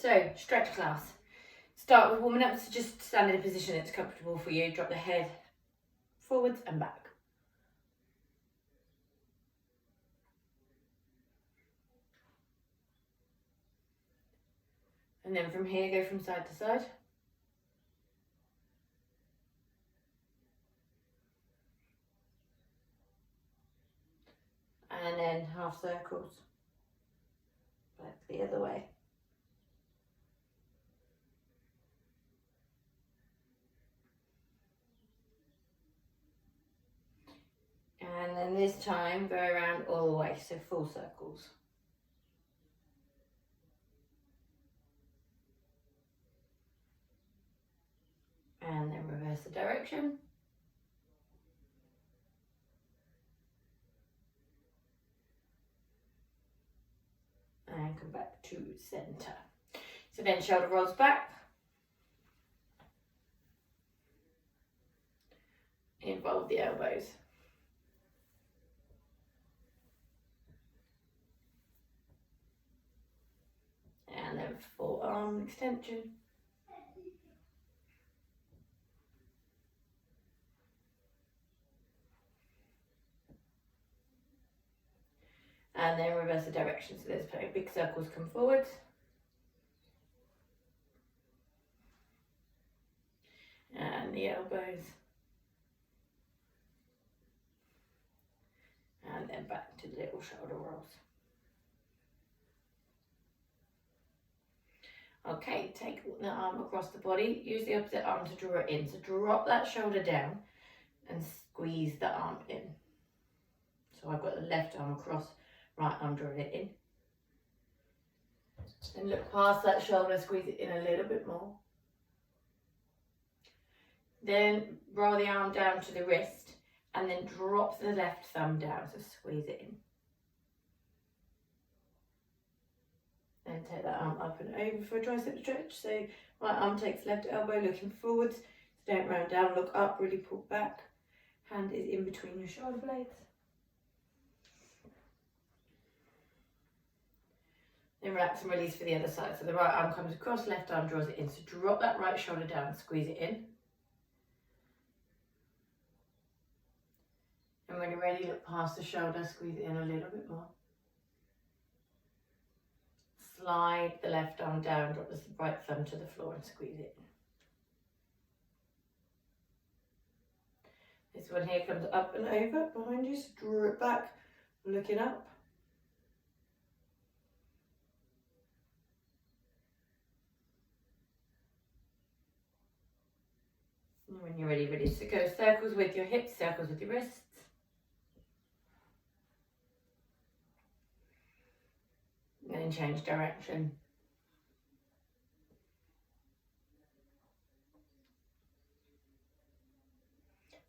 So, stretch class. Start with warming up, so just stand in a position that's comfortable for you. Drop the head forwards and back. And then from here, go from side to side. And then half circles. Back the other way. And then this time, go around all the way, so full circles. And then reverse the direction. And come back to center. So then shoulder rolls back. Involve the elbows. And then forearm extension. And then reverse the direction. So there's big circles come forward. And the elbows. And then back to the little shoulder rolls. Okay, take the arm across the body. Use the opposite arm to draw it in. So drop that shoulder down and squeeze the arm in. So I've got the left arm across, right arm drawing it in. Then look past that shoulder, squeeze it in a little bit more. Then roll the arm down to the wrist and then drop the left thumb down, so squeeze it in. Then take that arm up and over for a tricep stretch. So right arm takes left elbow, looking forwards. So don't round down, look up, really pull back. Hand is in between your shoulder blades. Then relax and release for the other side. So the right arm comes across, left arm draws it in. So drop that right shoulder down, squeeze it in. And when you're ready, look past the shoulder, squeeze it in a little bit more. Slide the left arm down, drop the right thumb to the floor and squeeze it in. This one here comes up and over behind you, so draw it back, looking up. And when you're ready, release. So go circles with your hips, circles with your wrists. And then change direction.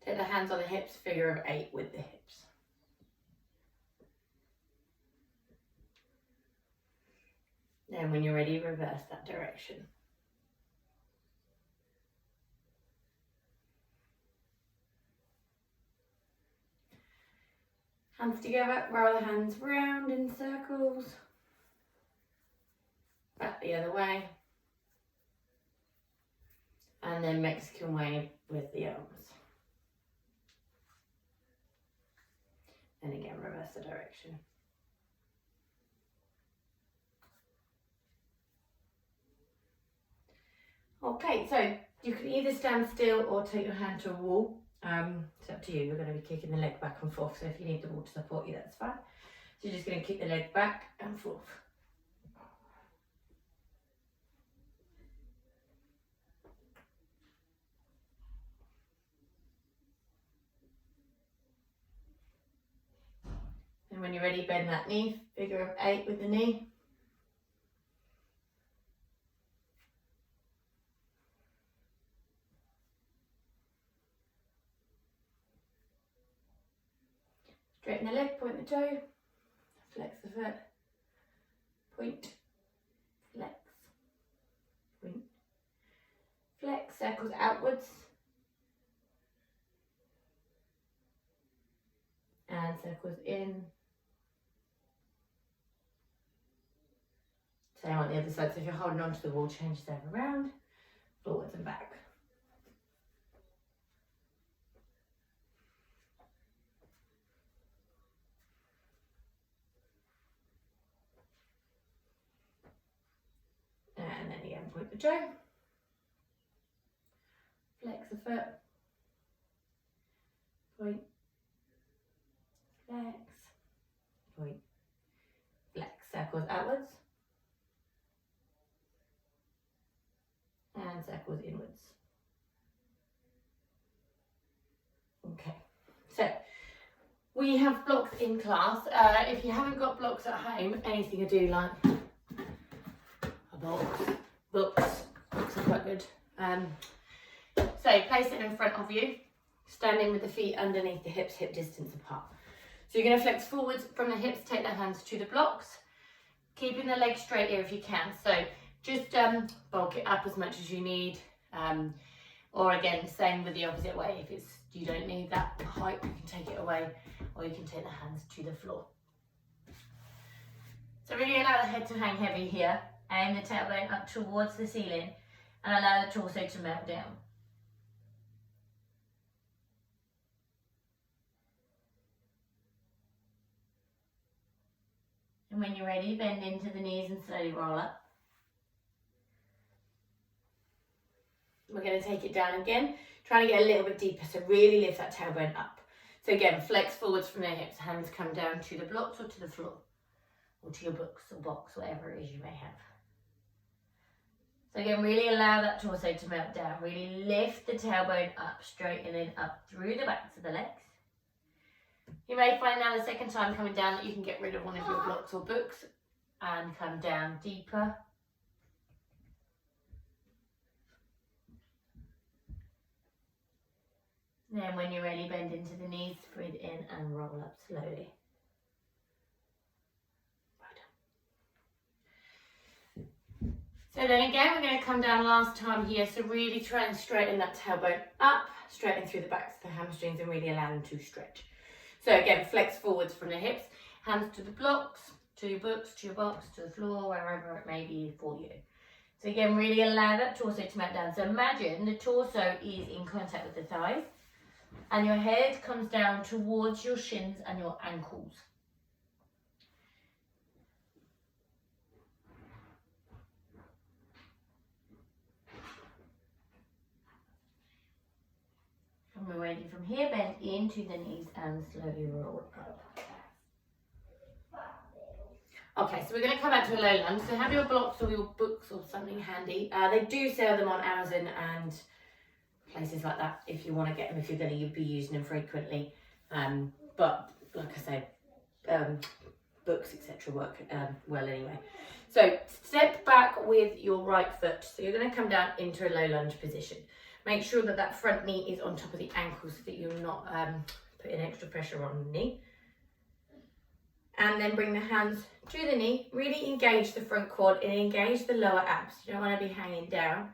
Take the hands on the hips, figure of 8 with the hips. Then when you're ready, reverse that direction. Hands together, roll the hands round in circles. Back the other way. And then Mexican wave with the arms. And again, reverse the direction. Okay, so you can either stand still or take your hand to a wall. It's up to you. You're going to be kicking the leg back and forth. So if you need the wall to support you, that's fine. So you're just going to kick the leg back and forth. And when you're ready, bend that knee, figure of 8 with the knee. Straighten the leg, point the toe, flex the foot, point, flex, point, flex, circles outwards, and circles in, Same on the other side. So if you're holding onto the wall, change them around, forwards and back. And then again, point the toe. Flex the foot. Point. Flex. Point. Flex. Circles outwards. And circles inwards. Okay. So, we have blocks in class. If you haven't got blocks at home, anything you do like a box, books are quite good. So place it in front of you, standing with the feet underneath the hips, hip distance apart. So you're going to flex forwards from the hips, take the hands to the blocks, keeping the legs straight here if you can. So just bulk it up as much as you need, or again, same with the opposite way. If you don't need that height, you can take it away, or you can take the hands to the floor. So really allow the head to hang heavy here, and the tailbone up towards the ceiling, and allow the torso to melt down. And when you're ready, bend into the knees and slowly roll up. We're going to take it down again, trying to get a little bit deeper, so really lift that tailbone up. So again, flex forwards from the hips, hands come down to the blocks or to the floor, or to your books or box, whatever it is you may have. So again, really allow that torso to melt down, really lift the tailbone up, straightening up through the backs of the legs. You may find now the second time coming down that you can get rid of one of your blocks or books and come down deeper. Then when you're ready, bend into the knees, breathe in and roll up slowly. So then again, we're going to come down last time here. So really try and straighten that tailbone up, straighten through the backs of the hamstrings and really allow them to stretch. So again, flex forwards from the hips, hands to the blocks, to your books, to your box, to the floor, wherever it may be for you. So again, really allow that torso to melt down. So imagine the torso is in contact with the thighs and your head comes down towards your shins and your ankles. And we're ready from here, bend into the knees and slowly roll up. Okay, so we're going to come back to a low lunge. So have your blocks or your books or something handy. They do sell them on Amazon and places like that if you want to get them, if you're going to be using them frequently. But like I say, books, etc. work well anyway. So step back with your right foot. So you're going to come down into a low lunge position. Make sure that that front knee is on top of the ankle so that you're not putting extra pressure on the knee. And then bring the hands to the knee. Really engage the front quad and engage the lower abs. You don't want to be hanging down.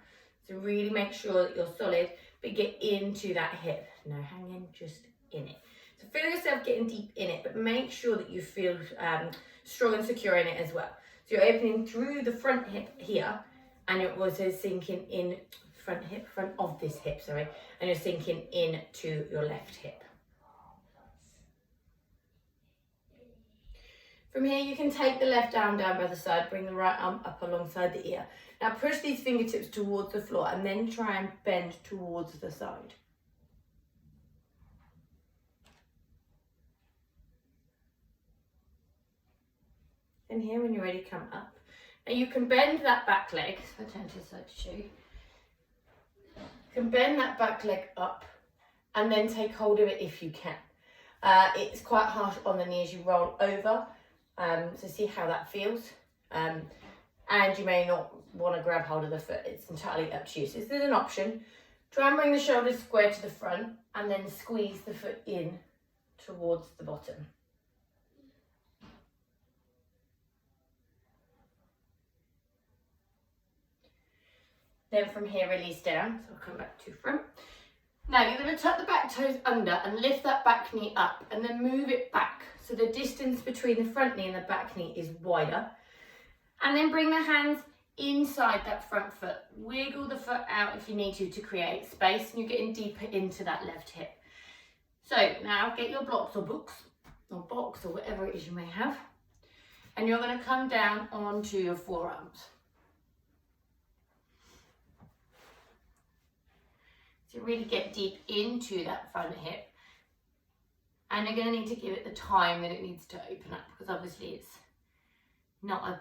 So really make sure that you're solid, but get into that hip. No hanging, just in it. So feel yourself getting deep in it, but make sure that you feel strong and secure in it as well. So you're opening through the front hip here, and you're also sinking in front of this hip, sorry, and you're sinking into your left hip. From here, you can take the left arm down by the side, bring the right arm up alongside the ear. Now push these fingertips towards the floor and then try and bend towards the side. And here, when you're ready, come up. Now you can bend that back leg, so I turn to the side to show you. You can bend that back leg up and then take hold of it if you can. It's quite harsh on the knee as you roll over. So see how that feels. And you may not want to grab hold of the foot. It's entirely up to you. So this is an option. Try and bring the shoulders square to the front and then squeeze the foot in towards the bottom. Then from here, release down. So I'll come back to front. Now you're going to tuck the back toes under and lift that back knee up and then move it back. So the distance between the front knee and the back knee is wider. And then bring the hands inside that front foot. Wiggle the foot out if you need to create space, and you're getting deeper into that left hip. So now get your blocks or books or box or whatever it is you may have, and you're going to come down onto your forearms. So really get deep into that front hip, and you're going to need to give it the time that it needs to open up, because obviously it's not a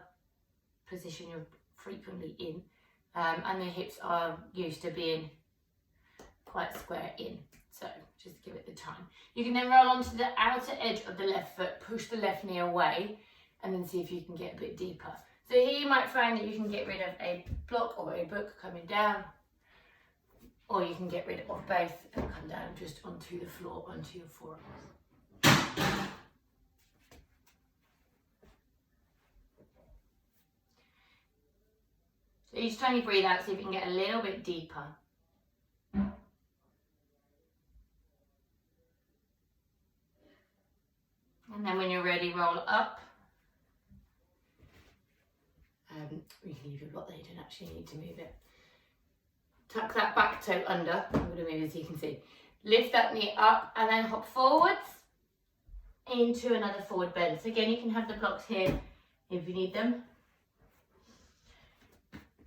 position you're frequently in, and the hips are used to being quite square in, so just give it the time. You can then roll onto the outer edge of the left foot, push the left knee away, and then see if you can get a bit deeper. So here you might find that you can get rid of a block or a book coming down, or you can get rid of both and come down just onto the floor, onto your forearms. So each time you breathe out, see if you can get a little bit deeper. And then when you're ready, roll up. You can leave your block there, you don't actually need to move it. Tuck that back toe under. I'm going to move it so you can see. Lift that knee up and then hop forwards into another forward bend. So again, you can have the blocks here if you need them.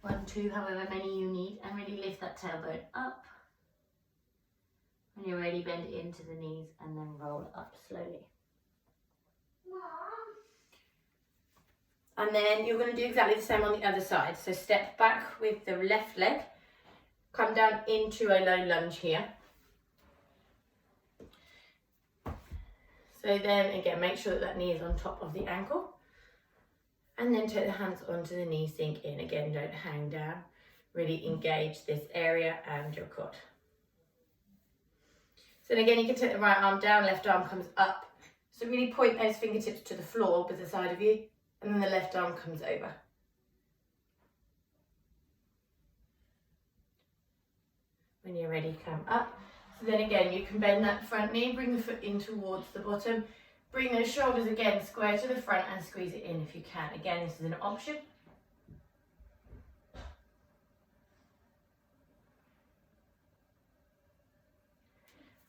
1, 2, however many you need, and really lift that tailbone up. When you're ready, bend into the knees and then roll up slowly. And then you're going to do exactly the same on the other side. So step back with the left leg, come down into a low lunge here. So then again, make sure that that knee is on top of the ankle. And then take the hands onto the knee, sink in. Again, don't hang down. Really engage this area and your quad. So then again, you can take the right arm down, left arm comes up. So really point those fingertips to the floor with the side of you, and then the left arm comes over. When you're ready, come up. So then again, you can bend that front knee, bring the foot in towards the bottom. Bring those shoulders again, square to the front and squeeze it in if you can. Again, this is an option.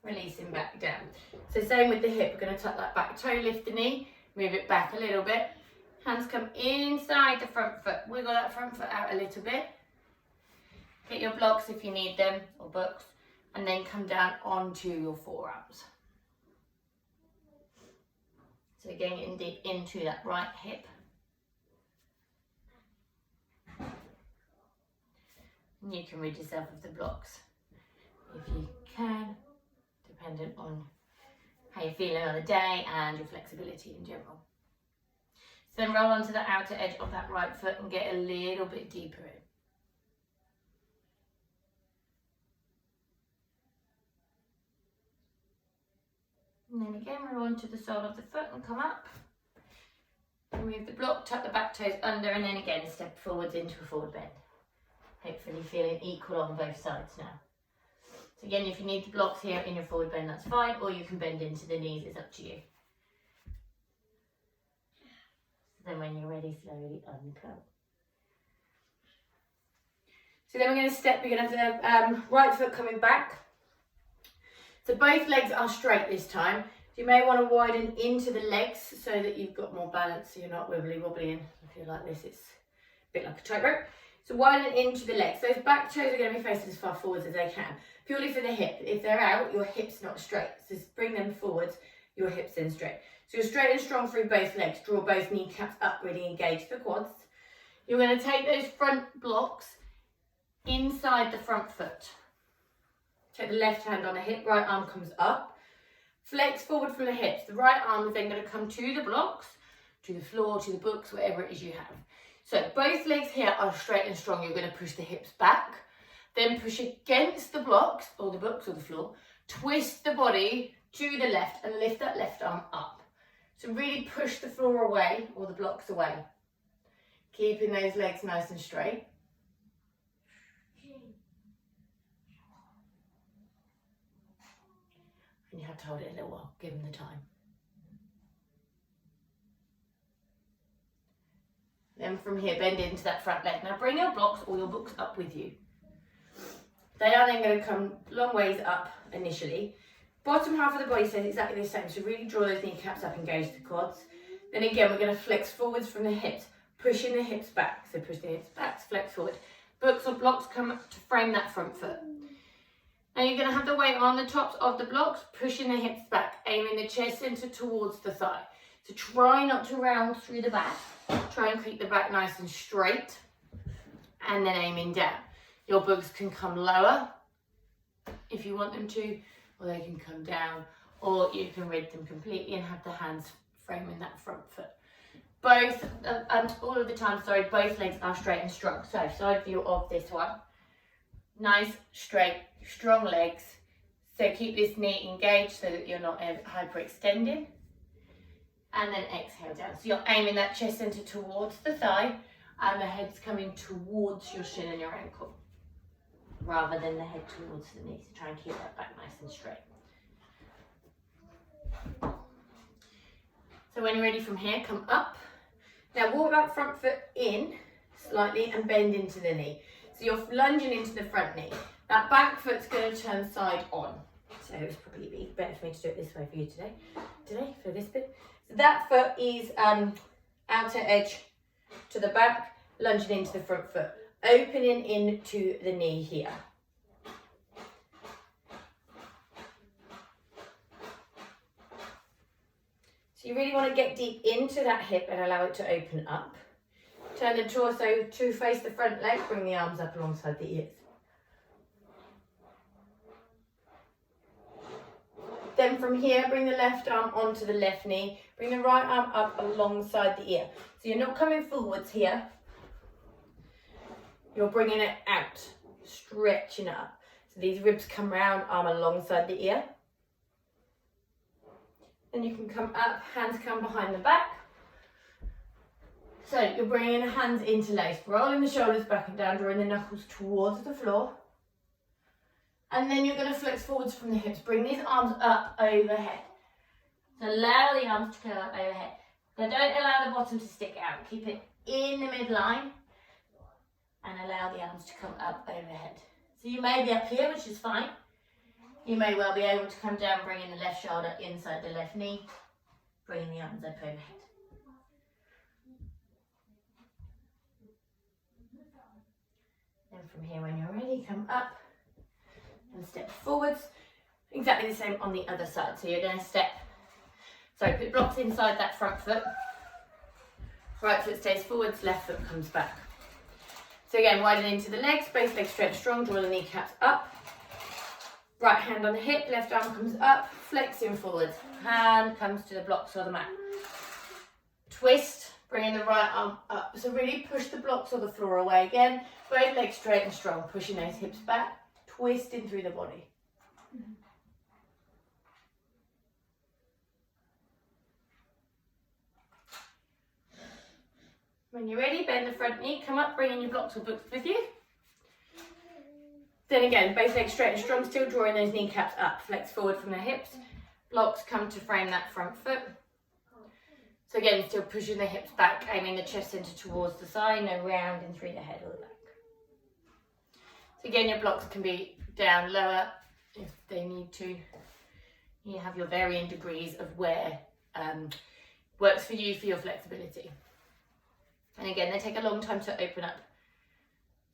Releasing back down. So same with the hip, we're going to tuck that back toe, lift the knee, move it back a little bit. Hands come inside the front foot, wiggle that front foot out a little bit. Get your blocks if you need them, or books, and then come down onto your forearms. So again, getting deep into that right hip. And you can rid yourself of the blocks if you can, dependent on how you're feeling on the day and your flexibility in general. So then roll onto the outer edge of that right foot and get a little bit deeper in. And then again, roll onto the sole of the foot and come up. Remove the block, tuck the back toes under, and then again step forwards into a forward bend. Hopefully feeling equal on both sides now. So again, if you need the blocks here in your forward bend, that's fine, or you can bend into the knees, it's up to you. So then when you're ready, slowly uncurl. So then we're going to step, we're going to have the right foot coming back. So both legs are straight this time. You may want to widen into the legs so that you've got more balance, so you're not wibbly wobbly. If you're like this, it's a bit like a tightrope. So widen into the legs. Those back toes are going to be facing as far forwards as they can, purely for the hip. If they're out, your hip's not straight. So just bring them forwards, your hips in straight. So you're straight and strong through both legs. Draw both kneecaps up, really engage the quads. You're going to take those front blocks inside the front foot. Take the left hand on the hip, right arm comes up. Flex forward from the hips. The right arm is then going to come to the blocks, to the floor, to the books, whatever it is you have. So both legs here are straight and strong. You're going to push the hips back, then push against the blocks, or the books, or the floor. Twist the body to the left and lift that left arm up. So really push the floor away, or the blocks away. Keeping those legs nice and straight. And you have to hold it a little while, give them the time. Then from here, bend into that front leg. Now bring your blocks or your books up with you. They are then going to come long ways up initially. Bottom half of the body stays exactly the same, so really draw those kneecaps up, engage the quads. Then again, we're going to flex forwards from the hips, pushing the hips back. So push the hips back, flex forward. Books or blocks come up to frame that front foot. Now you're going to have the weight on the tops of the blocks, pushing the hips back, aiming the chest center towards the thigh. So try not to round through the back. Try and keep the back nice and straight, and then aiming down. Your books can come lower if you want them to, or they can come down, or you can rid them completely and have the hands framing that front foot. Both, and all of the time, sorry, both legs are straight and strong. So side view of this one. Nice, straight, strong legs. So keep this knee engaged so that you're not hyperextending. And then exhale down. So you're aiming that chest center towards the thigh, and the head's coming towards your shin and your ankle, rather than the head towards the knee. So try and keep that back nice and straight. So when you're ready from here, come up. Now walk that front foot in slightly and bend into the knee. So you're lunging into the front knee. That back foot's going to turn side on. So it's probably be better for me to do it this way for you today for this bit. So that foot is outer edge to the back, lunging into the front foot, opening into the knee here. So you really want to get deep into that hip and allow it to open up. Turn the torso to face the front leg, bring the arms up alongside the ears. Then from here, bring the left arm onto the left knee, bring the right arm up alongside the ear. So you're not coming forwards here, you're bringing it out, stretching up. So these ribs come round, arm alongside the ear. Then you can come up, hands come behind the back. So you're bringing the hands interlaced, rolling the shoulders back and down, drawing the knuckles towards the floor. And then you're going to flex forwards from the hips. Bring these arms up overhead. So allow the arms to go up overhead. Now don't allow the bottom to stick out. Keep it in the midline and allow the arms to come up overhead. So you may be up here, which is fine. You may well be able to come down, bringing the left shoulder inside the left knee, bringing the arms up overhead. Then from here, when you're ready, come up and step forwards. Exactly the same on the other side. So you're going to put blocks inside that front foot. Right foot stays forwards, left foot comes back. So again, widen into the legs, both legs straight and strong, draw the kneecaps up. Right hand on the hip, left arm comes up, flexing forwards. Hand comes to the blocks or the mat. Twist, bringing the right arm up. So really push the blocks or the floor away again. Both legs straight and strong, pushing those hips back, twisting through the body. When you're ready, bend the front knee, come up, bringing your blocks or books with you. Then again, both legs straight and strong, still drawing those kneecaps up, flex forward from the hips. Blocks come to frame that front foot. So again, still pushing the hips back, aiming the chest center towards the side, no rounding through the head or the back. So again, your blocks can be down, lower if they need to. You have your varying degrees of where works for you for your flexibility. And again, they take a long time to open up,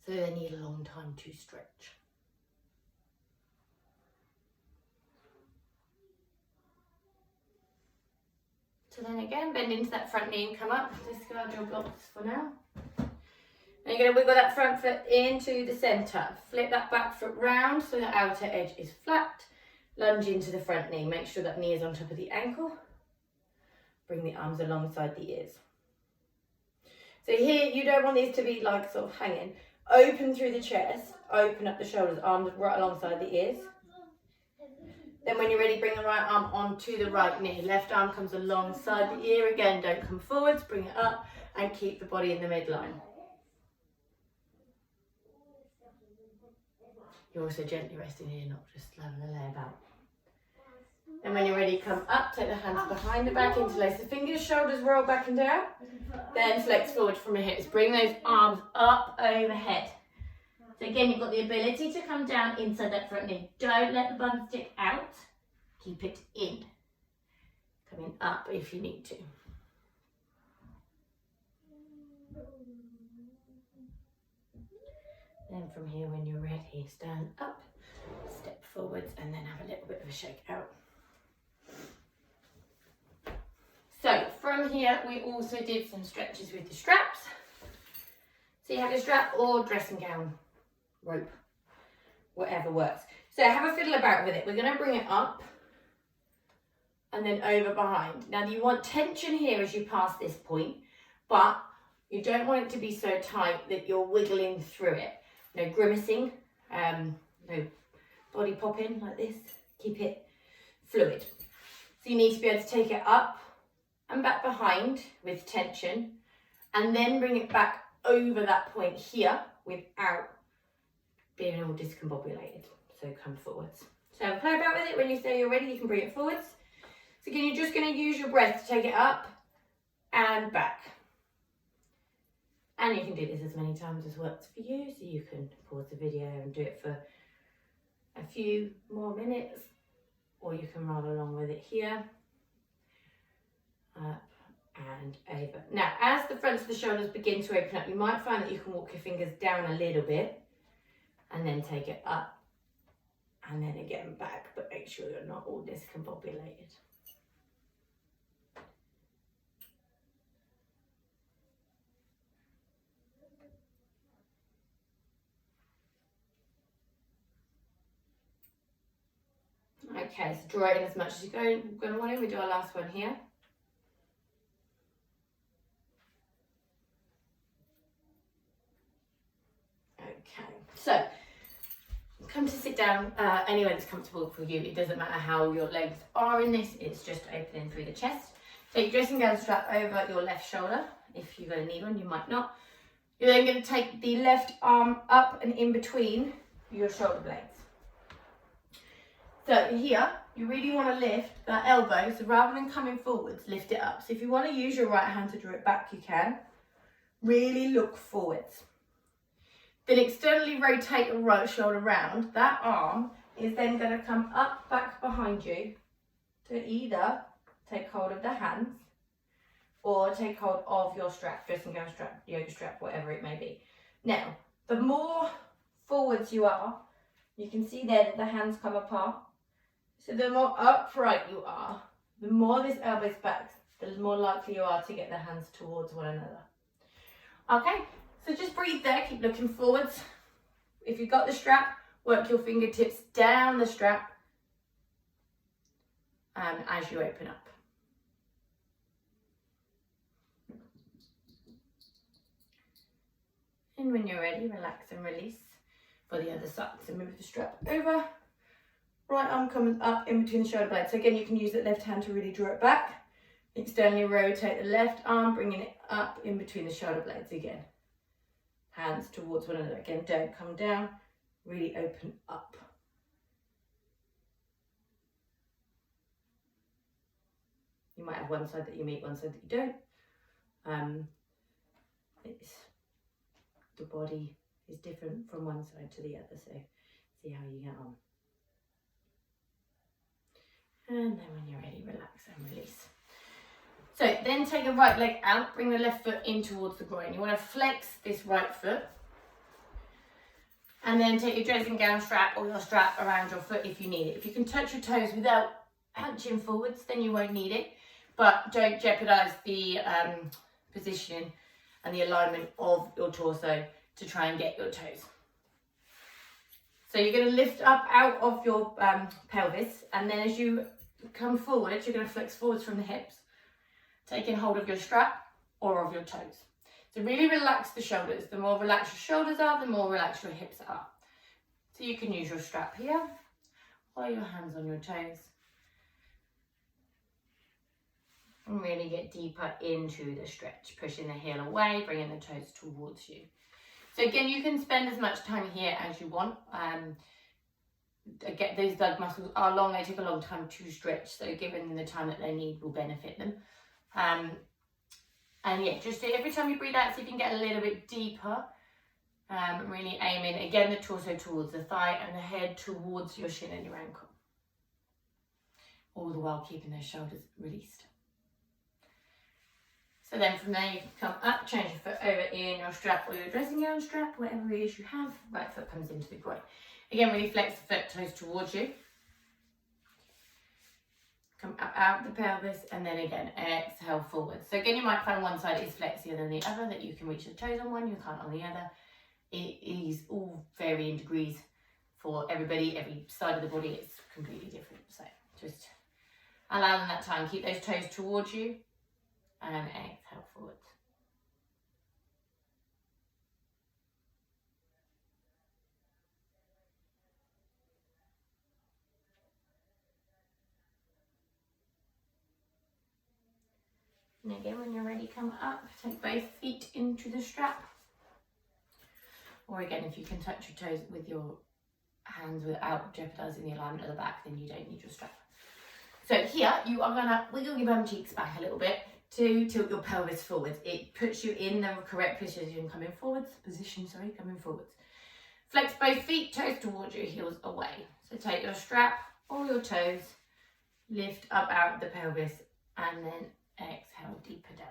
so they need a long time to stretch. So then again, bend into that front knee and come up. Discard your blocks for now. And you're going to wiggle that front foot into the centre. Flip that back foot round so the outer edge is flat. Lunge into the front knee. Make sure that knee is on top of the ankle. Bring the arms alongside the ears. So here, you don't want these to be like sort of hanging. Open through the chest, open up the shoulders, arms right alongside the ears. Then when you're ready, bring the right arm onto the right knee. Left arm comes alongside the ear. Again, don't come forwards, bring it up and keep the body in the midline. You're also gently resting here, not just having a lay about. And when you're ready, come up, take the hands behind the back, interlace the fingers, shoulders roll back and down. Then flex forward from the hips. Bring those arms up overhead. So again, you've got the ability to come down inside that front knee. Don't let the bum stick out. Keep it in. Coming up if you need to. Then from here, when you're ready, stand up, step forwards, and then have a little bit of a shake out. So from here, we also did some stretches with the straps. So you have a strap or dressing gown, rope, whatever works. So have a fiddle about with it. We're going to bring it up and then over behind. Now you want tension here as you pass this point, but you don't want it to be so tight that you're wiggling through it. No grimacing, no body popping like this. Keep it fluid. So you need to be able to take it up and back behind with tension, and then bring it back over that point here without being all discombobulated. So come forwards. So play about with it. When you say you're ready, you can bring it forwards. So again, you're just going to use your breath to take it up and back. And you can do this as many times as works for you. So you can pause the video and do it for a few more minutes, or you can roll along with it here. Up and over. Now, as the fronts of the shoulders begin to open up, you might find that you can walk your fingers down a little bit and then take it up and then again back, but make sure you're not all discombobulated. Okay, so draw it in as much as you're going to want to. We do our last one here. Okay, so come to sit down anywhere that's comfortable for you. It doesn't matter how your legs are in this, it's just opening through the chest. Take your dressing gown strap over your left shoulder. If you're going to need one, you might not. You're then going to take the left arm up and in between your shoulder blades. So here, you really want to lift that elbow, so rather than coming forwards, lift it up. So if you want to use your right hand to draw it back, you can. Really look forwards. Then externally rotate your right shoulder round. That arm is then going to come up, back behind you to either take hold of the hands or take hold of your strap, dressing gown strap, yoga strap, whatever it may be. Now, the more forwards you are, you can see there that the hands come apart. So the more upright you are, the more this elbow's back, the more likely you are to get the hands towards one another. Okay, so just breathe there, keep looking forwards. If you've got the strap, work your fingertips down the strap as you open up. And when you're ready, relax and release for the other side. So move the strap over. Right arm comes up in between the shoulder blades. So again, you can use that left hand to really draw it back. Externally rotate the left arm, bringing it up in between the shoulder blades again. Hands towards one another. Again, don't come down, really open up. You might have one side that you meet, one side that you don't. The body is different from one side to the other, so see how you get on. And then when you're ready, relax and release. So then take the right leg out, bring the left foot in towards the groin. You want to flex this right foot. And then take your dressing gown strap or your strap around your foot if you need it. If you can touch your toes without hunching forwards, then you won't need it. But don't jeopardize the positioning and the alignment of your torso to try and get your toes. So you're going to lift up out of your pelvis, and then as you come forward, you're going to flex forwards from the hips, taking hold of your strap or of your toes. So really relax the shoulders. The more relaxed your shoulders are, the more relaxed your hips are. So you can use your strap here or your hands on your toes. And really get deeper into the stretch, pushing the heel away, bringing the toes towards you. So again, you can spend as much time here as you want. Again, those leg muscles are long, they take a long time to stretch, so given the time that they need will benefit them. And yeah, just every time you breathe out, see if you can get a little bit deeper. Really aiming, again, the torso towards the thigh and the head towards your shin and your ankle. All the while keeping those shoulders released. So then from there you can come up, change your foot over in your strap or your dressing gown strap, whatever it is you have. Right foot comes into the groin. Again, really flex the foot, toes towards you. Come up out the pelvis and then again, exhale forward. So again, you might find one side is flexier than the other, that you can reach the toes on one, you can't on the other. It is all varying degrees for everybody. Every side of the body is completely different. So just allow them that time. Keep those toes towards you and exhale forward. And again, when you're ready, come up, take both feet into the strap. Or again, if you can touch your toes with your hands without jeopardizing the alignment of the back, then you don't need your strap. So here, you are gonna wiggle your bum cheeks back a little bit to tilt your pelvis forwards. It puts you in the correct position, coming forwards. Flex both feet, toes towards you, heels away. So take your strap or your toes, lift up out the pelvis, and then exhale deeper down.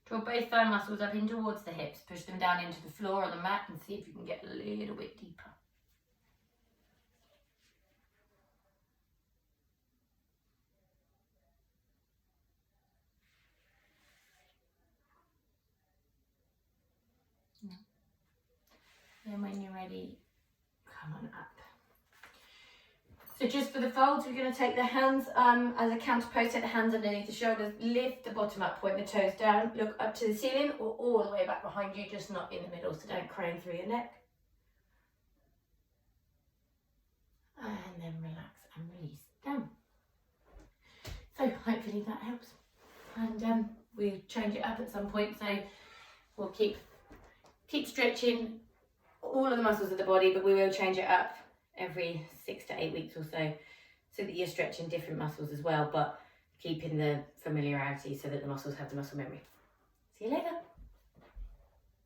Draw both thigh muscles up in towards the hips, push them down into the floor or the mat and see if you can get a little bit deeper. Then when you're ready, come on up. So just for the folds, we're going to take the hands as a counter pose, take the hands underneath the shoulders, lift the bottom up, point the toes down, look up to the ceiling or all the way back behind you, just not in the middle, so don't crane through your neck. And then relax and release down. So hopefully that helps. And we'll change it up at some point, so we'll keep stretching all of the muscles of the body, but we will change it up every 6 to 8 weeks or so that you're stretching different muscles as well, but keeping the familiarity so that the muscles have the muscle memory. See you later.